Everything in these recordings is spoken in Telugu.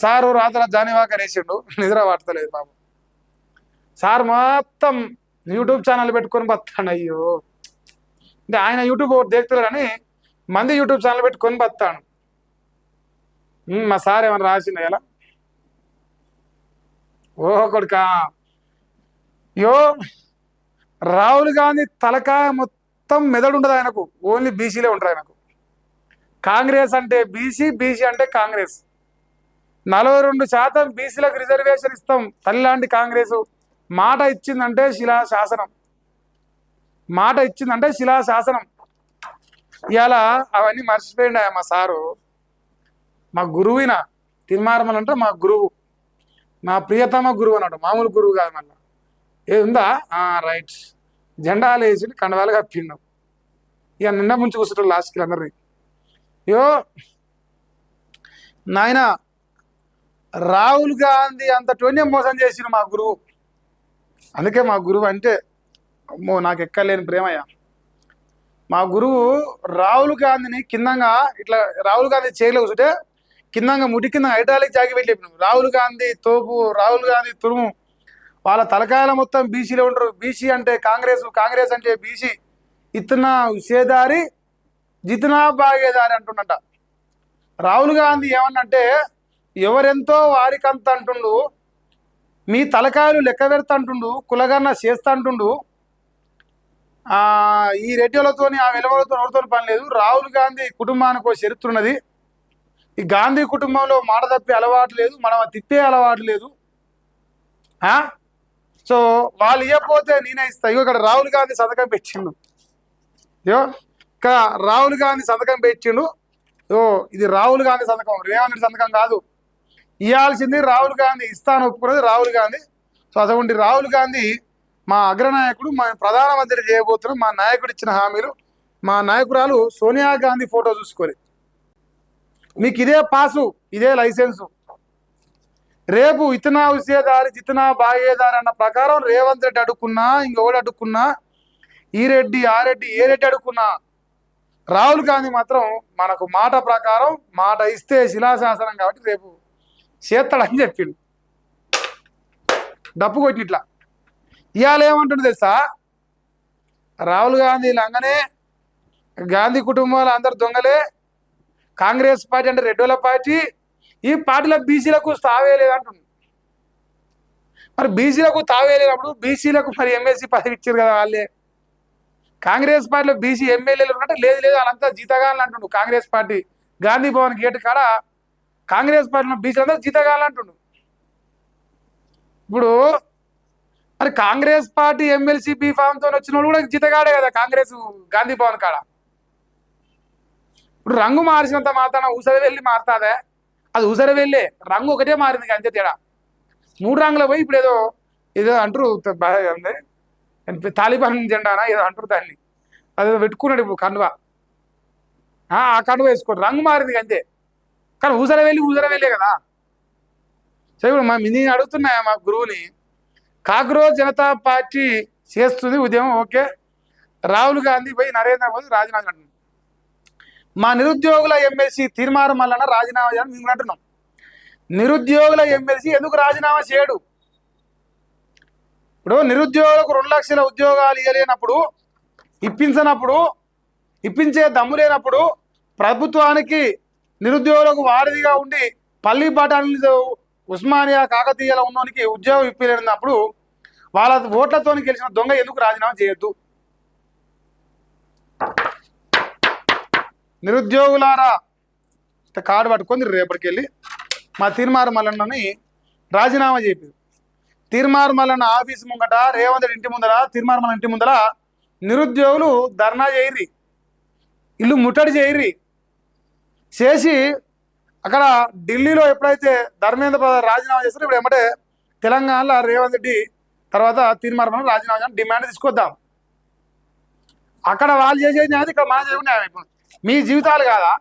సారు రాత్రి జానివాక వేసిండు, నిద్ర పడతలేదు బాబు. సార్ మొత్తం యూట్యూబ్ ఛానల్ పెట్టుకొని బతాడు. అయ్యో, అంటే ఆయన యూట్యూబ్ దేకుతాడని మంది యూట్యూబ్ ఛానల్ పెట్టుకొని బతాడు. మా సార్ ఏమన్నా రాసిండ ఎలా? ఓహో కొడుకా, యో రాహుల్ గాంధీ తలకాయ మొత్తం మెదడు ఉండదు ఆయనకు, ఓన్లీ బీసీలే ఉంటారు ఆయనకు. కాంగ్రెస్ అంటే బీసీ, బీసీ అంటే కాంగ్రెస్. 42% బీసీలకు రిజర్వేషన్ ఇస్తాం తల్లిలాంటి కాంగ్రెస్ మాట ఇచ్చిందంటే శిలాశాసనం, మాట ఇచ్చిందంటే శిలాశాసనం. ఇవాళ అవన్నీ మర్చిపోయిండు మా సారు. మా గురువున తిరుమారమల్ అంటే మా గురువు, మా ప్రియతమ గురువు అన్నాడు, మామూలు గురువు కాదు. మళ్ళీ ఏది ఉందా? రైట్, జెండాలు వేసి కండవాలు కప్పిండు. ఇక నిండా ముంచి కూర్చుంటారు లాస్ట్కి అందరినీ. యో నాయన, రాహుల్ గాంధీ అంత టోన్యం మోసం చేసిన మా గురువు. అందుకే మా గురువు అంటే అమ్మో నాకు ఎక్కలేని ప్రేమయ్య. మా గురువు రాహుల్ గాంధీని కిందంగా ఇట్లా, రాహుల్ గాంధీ చైర్లో కూర్చుంటే కిందంగా ముడి కింద హైడ్రాలిక్ జాగి పెట్టి చెప్పినాం, రాహుల్ గాంధీ తోపు, రాహుల్ గాంధీ తురుము. వాళ్ళ తలకాయల మొత్తం బీసీలో ఉంటారు. బీసీ అంటే కాంగ్రెస్, కాంగ్రెస్ అంటే బీసీ. ఇతనా హుసేదారి జితనా బాగేదారి అంటుండట. రాహుల్ గాంధీ ఏమన్నంటే ఎవరెంతో వారికంత అంటుండు, మీ తలకాయలు లెక్క పెడతా అంటుండు, కులగన్న చేస్తా అంటుండు. ఈ రెడ్డిలతో ఆ వెలవలతో ఎవరితో పని లేదు. రాహుల్ గాంధీ కుటుంబానికి ఒక చరిత్ర ఉన్నది. ఈ గాంధీ కుటుంబంలో మాట తప్పే అలవాటు లేదు, మనం తిప్పే అలవాటు లేదు. సో వాళ్ళు ఇవ్వకపోతే నేనే ఇస్తా. ఇక్కడ రాహుల్ గాంధీ సంతకం పెట్టిండు. ఇక్కడ రాహుల్ గాంధీ సంతకం పెట్టిండు. ఇది రాహుల్ గాంధీ సంతకం, రేవంత్ రెడ్డి సంతకం కాదు. ఇవ్వాల్సింది రాహుల్ గాంధీ, ఇస్తాను ఒప్పుకున్నది రాహుల్ గాంధీ. సో అటువంటి రాహుల్ గాంధీ మా అగ్రనాయకుడు, మా ప్రధానమంత్రి చేయబోతున్నాం. మా నాయకుడు ఇచ్చిన హామీలు. మా నాయకురాలు సోనియా గాంధీ ఫోటో చూసుకోవాలి. మీకు ఇదే పాసు, ఇదే లైసెన్సు. రేపు ఇతనా హుసేదారి జితనా బాగేదారి అన్న ప్రకారం రేవంత్ రెడ్డి అడుక్కున్నా, ఇంకొకటి అడుక్కున్నా, ఈ రెడ్డి ఆ రెడ్డి ఏ రెడ్డి అడుక్కున్నా, రాహుల్ గాంధీ మాత్రం మనకు మాట ప్రకారం, మాట ఇస్తే శిలాశాసనం కాబట్టి రేపు చేస్తాడని చెప్పిండు. డప్పు కొట్టినట్లా. ఇవాళ ఏమంటుండే తెలుసా, రాహుల్ గాంధీ లంగనే, గాంధీ కుటుంబాలు అందరు దొంగలే, కాంగ్రెస్ పార్టీ అంటే రెడ్డోల పార్టీ, ఈ పార్టీలో బీసీలకు తావేలేదంటుంది. మరి బీసీలకు తావేలేనప్పుడు బీసీలకు మరి ఎమ్మెల్సీ పదవి ఇచ్చారు కదా వాళ్ళే. కాంగ్రెస్ పార్టీలో బీసీ ఎమ్మెల్యేలు అంటే లేదు లేదు వాళ్ళంతా జీతగాలని అంటుండు. కాంగ్రెస్ పార్టీ గాంధీ భవన్ గేటు కాడ కాంగ్రెస్ పార్టీలో బీసీ అంతా జీతగాలని అంటుండు. ఇప్పుడు మరి కాంగ్రెస్ పార్టీ ఎమ్మెల్సీ బీఫామ్తో వచ్చిన వాళ్ళు కూడా జీతగాడే కదా కాంగ్రెస్ గాంధీ భవన్ కాడ. ఇప్పుడు రంగు మార్చినంత మాత్రాన ఊసరి వెళ్ళి మారుతాదే? అది ఊసరి వెళ్ళే రంగు ఒకటే మారింది అంతే తేడా. 3 రంగులు పోయి ఇప్పుడు ఏదో ఏదో అంటారు, తాలిబాన్ జెండానా ఏదో అంటారు దాన్ని, అదేదో పెట్టుకున్నాడు ఇప్పుడు కండువా. ఆ కండువా వేసుకోండి, రంగు మారింది అంతే. కానీ ఊసర వెళ్ళే కదా. సో ఇప్పుడు నేను అడుగుతున్నాయా మా గురువుని, కాక్రోజ్ జనతా పార్టీ చేస్తుంది ఉద్యమం, ఓకే. రాహుల్ గాంధీ పోయి నరేంద్ర మోదీ రాజీనామా అంటున్నాం. మా నిరుద్యోగుల ఎమ్మెల్సీ తీర్మానం వలన రాజీనామా చేయాలని మేము అంటున్నాం. నిరుద్యోగుల ఎమ్మెల్సీ ఎందుకు రాజీనామా చేయడు? ఇప్పుడు నిరుద్యోగులకు 2 లక్షల ఉద్యోగాలు ఇవ్వలేనప్పుడు, ఇప్పించనప్పుడు, ఇప్పించే దమ్ము లేనప్పుడు, ప్రభుత్వానికి నిరుద్యోగులకు వారధిగా ఉండి పల్లి బఠానీ ఉస్మానియా కాకతీయలో ఉన్నోనికి ఉద్యోగం ఇప్పిలేనప్పుడు వాళ్ళ ఓట్లతో గెలిచిన దొంగ ఎందుకు రాజీనామా చేయొద్దు? నిరుద్యోగులారా కార్డు పట్టుకొని రేపటికెళ్ళి మా తీర్మార్ మల్లన్నని రాజీనామా చేపారు. తీర్మార్ మల్లన్న ఆఫీస్ ముంగట, రేవంత్ రెడ్డి ఇంటి ముందర, తీర్మార్ మల్లన్న ఇంటి ముందర నిరుద్యోగులు ధర్నా చేయర్రి, ఇల్లు ముట్టడి చేయర్రి. చేసి అక్కడ ఢిల్లీలో ఎప్పుడైతే ధర్మేంద్ర ప్రధాన్ రాజీనామా చేస్తారో ఇప్పుడు ఏమంటే తెలంగాణలో రేవంత్ రెడ్డి తర్వాత తీర్మార్ మల్లన్న రాజీనామా చేయాలని డిమాండ్ తీసుకొద్దాం. అక్కడ వాళ్ళు చేసే న్యాయం ఇక్కడ మనం చేసుకునే న్యాయం. ఇప్పుడు మీ జీవితాలు కాదా?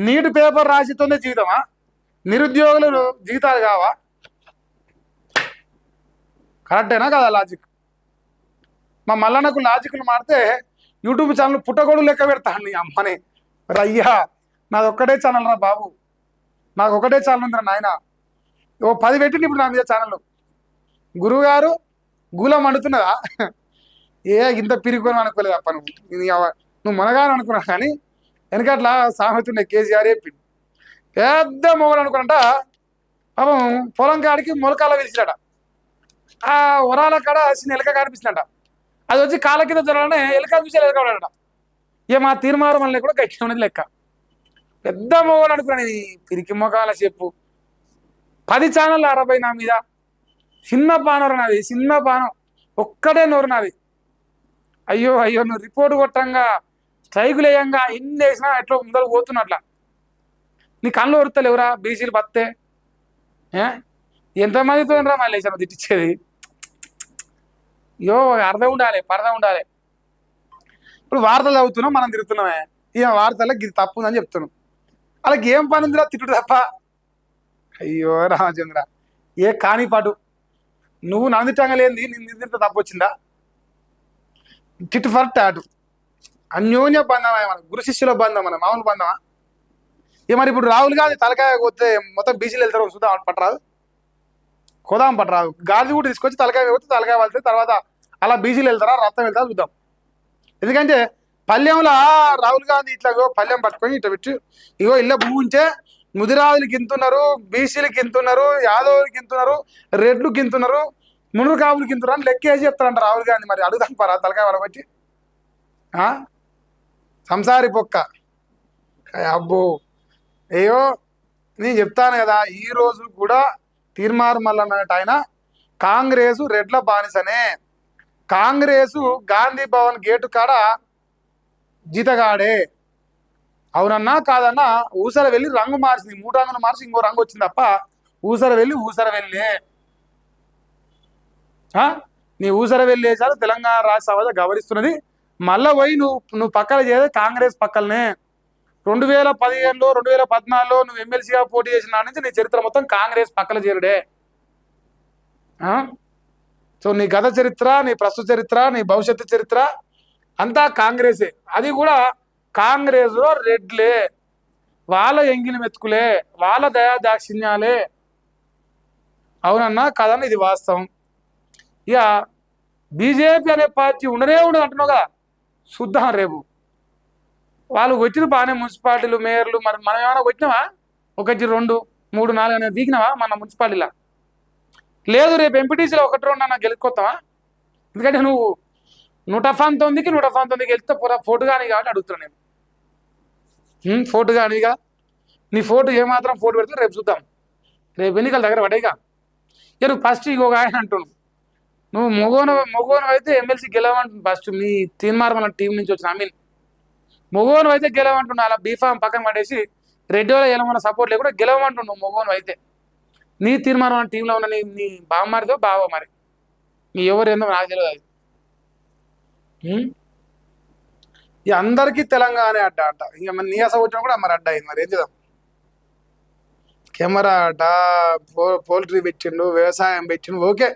నీట్ పేపర్ రాసితోనే జీవితమా? నిరుద్యోగులు జీవితాలు కావా? కరెక్టేనా కదా లాజిక్? మా మల్లన్నకు లాజిక్లు మారితే యూట్యూబ్ ఛానల్ పుట్టగొడుగు లెక్క పెడతాను నీ అమ్మని. అయ్యా నాది ఒక్కటే ఛానల్ రా బాబు, నాకు ఒకటే ఛానల్ ఉందిరా నాయన. ఓ 10 పెట్టింది ఇప్పుడు నా మీద ఛానల్లో. గురువుగారు గూలం వండుతున్నదా? ఇంత పిరికొని అనుకోలేదు అప్ప నువ్వు మునగాని అనుకున్నా కానీ వెనకట్లా సామెతుండే కేసీఆర్ చెప్పింది. పెద్ద మొగలు అనుకున్నట పాపం పొలం కాడికి మొలకాల పిలిచినట. ఆ వరాల కాడ చిన్న ఎలక కనిపిస్తుందట. అది వచ్చి కాళ్ళ కింద జరగానే ఎలక చూసి ఎలక పడాడట. ఇక మా తీర్మానం వల్ల కూడా గట్టి ఉన్నది లెక్క. పెద్ద మొగలు అనుకున్నాను. ఇది పిరికి మొగాల చెప్పు 10 ఛానళ్ళు 60 నా మీద. చిన్న పానరు నాది, చిన్న పానం, ఒక్కటే నోరు నాది. అయ్యో అయ్యో నువ్వు రిపోర్ట్ కొట్టంగా స్ట్రైకులు వేయంగా ఎన్ని వేసినా ఎట్లా ముందర పోతున్నట్లా. నీ కళ్ళు ఒరుతలేవురా బీసీలు బత్తే. ఎంతమందితో రా మళ్ళీ వేసాను తిట్టించేది. అయ్యో అర్థం ఉండాలి, పరద ఉండాలి. ఇప్పుడు వార్తలు చదువుతున్నాం, మనం తిరుగుతున్నామే. ఇక వార్తల్లో ఇది తప్పు ఉందని చెప్తున్నాం. వాళ్ళకి ఏం పని ఉందిరా తిట్టుడు తప్ప. అయ్యో రామచంద్ర, ఏ కాని పాటు నువ్వు నందిటంగా లేని నిన్ను తింటే తప్పు వచ్చిందా? టిట్ ఫర్ టాటు అన్యోన్య బంధమే, మన గురు శిష్యుల బంధం, మన మామూలు బంధమా? ఇక మరి ఇప్పుడు రాహుల్ గాంధీ తలకాయ కొత్తే మొత్తం బీసీలు వెళ్తారు చూద్దాం పట్టరాదు, కోదాం పట్టరాదు. గాంధీ కూడా తీసుకొచ్చి తలకాయ కొత్తే తలకాయ వెళ్తే తర్వాత అలా బీసీలు వెళ్తారా రక్తం వెళ్తారా చూద్దాం. ఎందుకంటే పల్లెంలో రాహుల్ గాంధీ ఇట్లా పల్లెం పట్టుకొని ఇట్లా పెట్టి ఇగో ఇళ్ళ భూమి ఉంటే ముదిరాజులకి ఇంతున్నారు, బీసీలకి ఇంతున్నారు, యాదవులకి ఇంతున్నారు, రెడ్లుకి ఇంతున్నారు, మునుగు కాపులకి ఇంతున్నారు అని లెక్కేసి చెప్తారంట రాహుల్ గాంధీ. మరి అడుగుదాం పరా తలకాయ వాళ్ళబట్టి సంసారి పొక్క. అబ్బో అయ్యో నేను చెప్తాను కదా, ఈ రోజు కూడా తీర్మార్ మల్లన్నట్టు ఆయన కాంగ్రెసు రెడ్ల బానిసనే. కాంగ్రెసు గాంధీ భవన్ గేటు కాడ జీతగాడే. అవునన్నా కాదన్నా ఊసర వెళ్ళి రంగు మార్చింది, 3 రంగులు మార్చి ఇంకో రంగు వచ్చింది తప్ప ఊసర వెళ్ళి నీ ఊసర వెళ్ళి వేసారు. తెలంగాణ రాష్ట్ర సభ గౌరవిస్తున్నది. మళ్ళా పోయి నువ్వు పక్కన చేయదు కాంగ్రెస్ పక్కలనే. 2015లో 2014లో నువ్వు ఎమ్మెల్సీగా పోటీ చేసిన నుంచి నీ చరిత్ర మొత్తం కాంగ్రెస్ పక్కన చేరుడే. సో నీ గత చరిత్ర, నీ ప్రస్తుత చరిత్ర, నీ భవిష్యత్తు చరిత్ర అంతా కాంగ్రెసే. అది కూడా కాంగ్రెస్లో రెడ్లే, వాళ్ళ ఎంగిలి మెతుకులే, వాళ్ళ దయా దాక్షిణ్యాలే. అవునన్నా కాదన్నా ఇది వాస్తవం. ఇక బీజేపీ అనే పార్టీ ఉండనే ఉండదు అంటున్నావు కదా, చూద్దాం రేపు. వాళ్ళు వచ్చిన బాగానే మున్సిపాలిటీలు, మేయర్లు. మరి మనం ఏమైనా వచ్చినావా? 1, 2, 3, 4 అనేది దిగినావా మన మున్సిపాలిటీలో? లేదు. రేపు ఎంపీటీసీలో 1, 2 అన్న గెలుచుకోతావా? ఎందుకంటే నువ్వు 119కి వెళ్తే ఫోటు కానీ కాబట్టి అడుగుతున్నా నేను. ఫోటు కానీగా నీ ఫోటు ఏమాత్రం ఫోటు పెడితే రేపు చూద్దాం. రేపు ఎన్నికల దగ్గర పడేగా. నువ్వు ఫస్ట్ ఇంకొక ఆయన అంటున్నావు, నువ్వు మొగోను అయితే ఎమ్మెల్సీ గెలవంటు. ఫస్ట్ మీ తీర్మార్మల టీం నుంచి వచ్చిన మొగోను అయితే గెలవంటున్నా. అలా బీఫామ్ పక్కన పడేసి రెడ్డి వాళ్ళ ఎలమన్న సపోర్ట్ లేకుండా గెలవమంటుండు మొగోను అయితే. నీ తీర్మానం టీంలో ఉన్న నీ బావమారిదో బావ, మరి నీ ఎవరు ఏందో నాకు తెలియదు. అది ఇక అందరికీ తెలంగాణ అడ్డ అంట. ఇక మరి నీ అసలు వచ్చినా కూడా మరి అడ్డ అయింది. మరి ఏం చేద్దాం? కెమెరా అడ్డ, పోల్ట్రీ పెట్టిండు, వ్యవసాయం పెట్టిండు, ఓకే.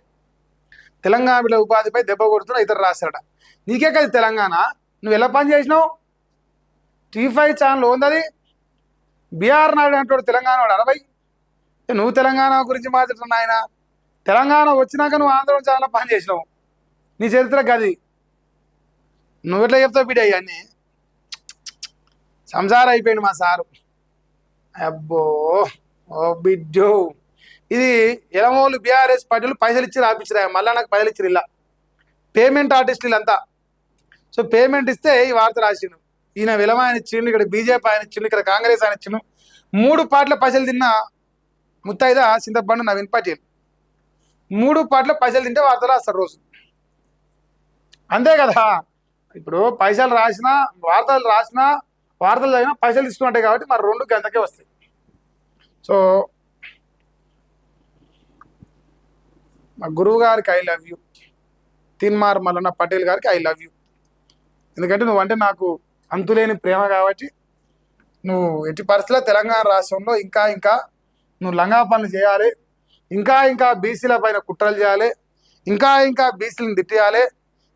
తెలంగాణ బిడ్డ ఉపాధిపై దెబ్బ కొడుతున్నా ఇతర రాశారట. నీకే కదా తెలంగాణ, నువ్వు ఎలా పని చేసినావు? T5 channel ఉందది. బీఆర్ నాయుడు అంటాడు తెలంగాణ వాడు 60. నువ్వు తెలంగాణ గురించి మాట్లాడుతున్నా ఆయన. తెలంగాణ వచ్చినాక నువ్వు ఆంధ్రప్రదేశ్ ఛానల్ పని చేసినావు. నీ చరిత్ర గది. నువ్వు ఎట్లా చెప్తావు బిడ్డ? ఇవన్నీ సంసారం అయిపోయింది మా సారు. అబ్బో ఓ బిడ్డో, ఇది ఎలమోలు బీఆర్ఎస్ పార్టీలు పైసలు ఇచ్చి రాపించిరా. మళ్ళీ నాకు పైసలు ఇచ్చి ఇలా పేమెంట్ ఆర్టిస్టులు వీళ్ళంతా. సో పేమెంట్ ఇస్తే ఈ వార్త రాసిండు. ఈయన విలమ ఆయన ఇచ్చిండు, ఇక్కడ బీజేపీ ఆయన ఇచ్చిండు, ఇక్కడ కాంగ్రెస్ ఆయన ఇచ్చిండు. 3 పార్టీల పైసలు తిన్న ముత్తైదా చింతపండు నవీన్ పటేల్. 3 పార్టీల పైసలు తింటే వార్తలు రాస్తారు రోజు. అంతే కదా. ఇప్పుడు పైసలు రాసినా వార్తలు చదివినా పైసలు తీసుకున్నట్టే కాబట్టి మరి 2 గంటకే వస్తాయి. సో మా గురువు గారికి I love you. Teenmaar Mallanna Patel గారికి ఐ లవ్ యూ. ఎందుకంటే నువ్వంటే నాకు అంతులేని ప్రేమ కాబట్టి నువ్వు ఎట్టి పరిస్థితుల్లో తెలంగాణ రాష్ట్రంలో ఇంకా నువ్వు లంగా పనులు చేయాలి, ఇంకా బీసీల పైన కుట్రలు చేయాలి, ఇంకా బీసీలను తిట్టేయాలి,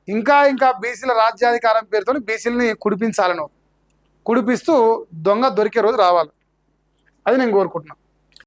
ఇంకా బీసీల రాజ్యాధికారం పేరుతో బీసీలని కుడిపించాలి. నువ్వు కుడిపిస్తూ దొంగ దొరికే రోజు రావాలి. అది నేను కోరుకుంటున్నాను.